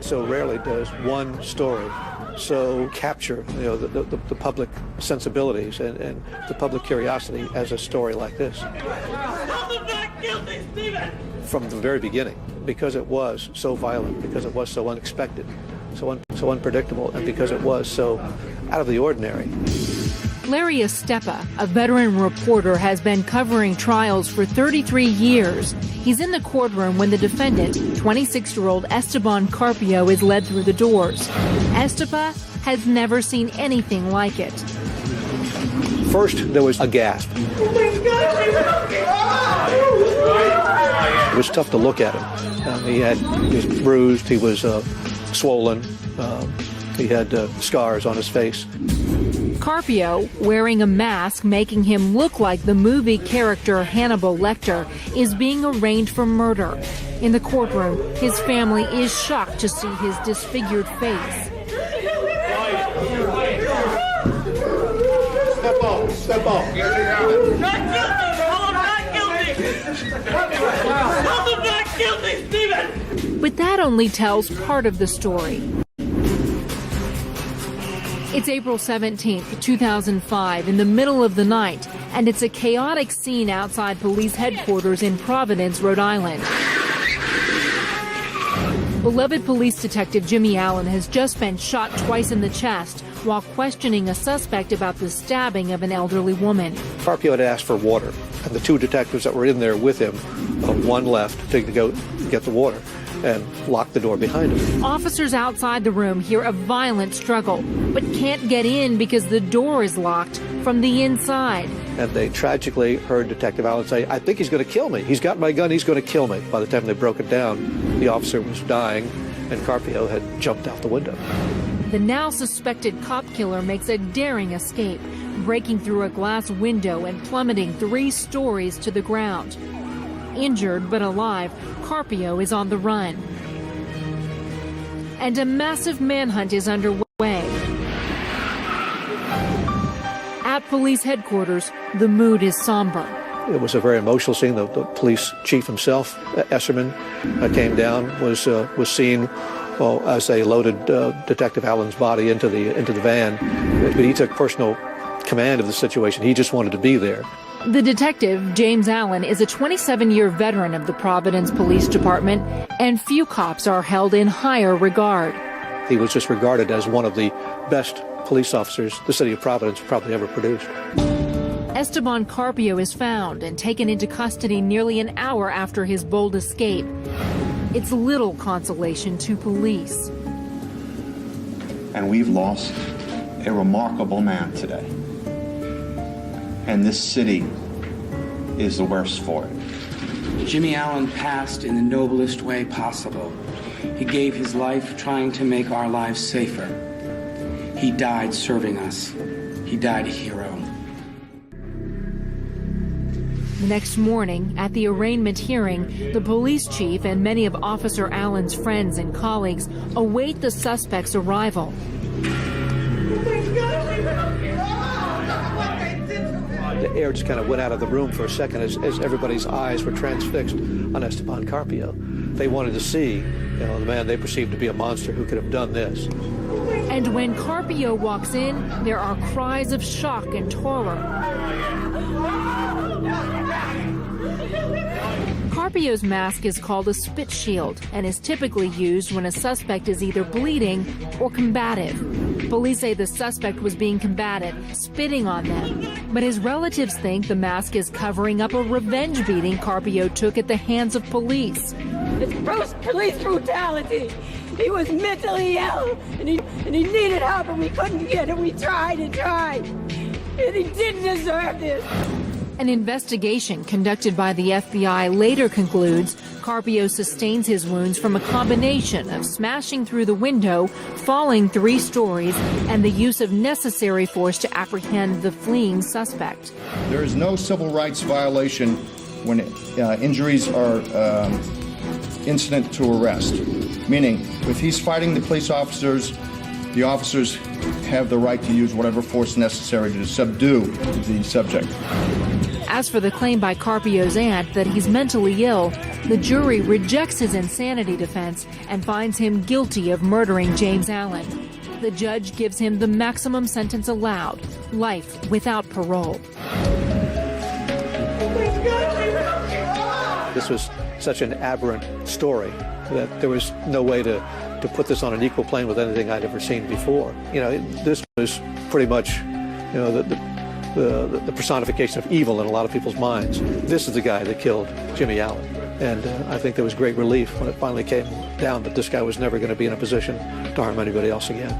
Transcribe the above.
so rarely does one story so capture, the public sensibilities and the public curiosity as a story like this. From the very beginning, because it was so violent, because it was so unexpected, so unpredictable, and because it was so out of the ordinary. Larry Esteban, a veteran reporter, has been covering trials for 33 years. He's in the courtroom when the defendant, 26-year-old Esteban Carpio, is led through the doors. Esteban has never seen anything like it. First, there was a gasp. It was tough to look at him. He was bruised, he was swollen, he had scars on his face. Carpio, wearing a mask making him look like the movie character Hannibal Lecter, is being arraigned for murder. In the courtroom, his family is shocked to see his disfigured face. Step off. Not guilty! Tell him not guilty! Tell him not guilty, Stephen! But that only tells part of the story. It's April 17th, 2005, in the middle of the night, and it's a chaotic scene outside police headquarters in Providence, Rhode Island. Beloved police detective Jimmy Allen has just been shot twice in the chest while questioning a suspect about the stabbing of an elderly woman. Carpio had asked for water, and the two detectives that were in there with him, one left to go get the water and lock the door behind him. Officers outside the room hear a violent struggle, but can't get in because the door is locked from the inside. And they tragically heard Detective Allen say, "I think he's going to kill me. He's got my gun, he's going to kill me." By the time they broke it down, the officer was dying, and Carpio had jumped out the window. The now suspected cop killer makes a daring escape, breaking through a glass window and plummeting 3 stories to the ground. Injured but alive, Carpio is on the run. And a massive manhunt is underway. At police headquarters, the mood is somber. It was a very emotional scene. The police chief himself, Esserman, came down, was seen as they loaded Detective Allen's body into the van. But he took personal command of the situation. He just wanted to be there. The detective, James Allen, is a 27-year veteran of the Providence Police Department, and few cops are held in higher regard. He was just regarded as one of the best police officers the city of Providence probably ever produced. Esteban Carpio is found and taken into custody nearly an hour after his bold escape. It's little consolation to police. And we've lost a remarkable man today. And this city is the worse for it. Jimmy Allen passed in the noblest way possible. He gave his life trying to make our lives safer. He died serving us. He died a hero. The next morning, at the arraignment hearing, the police chief and many of Officer Allen's friends and colleagues await the suspect's arrival. The air just kind of went out of the room for a second as everybody's eyes were transfixed on Esteban Carpio. They wanted to see, the man they perceived to be a monster who could have done this. And when Carpio walks in, there are cries of shock and horror. Carpio's mask is called a spit shield and is typically used when a suspect is either bleeding or combative. Police say the suspect was being combative, spitting on them. But his relatives think the mask is covering up a revenge beating Carpio took at the hands of police. It's gross police brutality. He was mentally ill, and he needed help, and we couldn't get it. We tried and tried, and he didn't deserve this. An investigation conducted by the FBI later concludes Carpio sustains his wounds from a combination of smashing through the window, falling 3 stories, and the use of necessary force to apprehend the fleeing suspect. There is no civil rights violation when injuries are incident to arrest, meaning if he's fighting the police officers, the officers have the right to use whatever force necessary to subdue the subject. As for the claim by Carpio's aunt that he's mentally ill, the jury rejects his insanity defense and finds him guilty of murdering James Allen. The judge gives him the maximum sentence allowed, life without parole. This was such an aberrant story that there was no way to put this on an equal plane with anything I'd ever seen before. You know, this was pretty much, you know, the personification of evil in a lot of people's minds. This is the guy that killed Jimmy Allen. And I think there was great relief when it finally came down that this guy was never going to be in a position to harm anybody else again.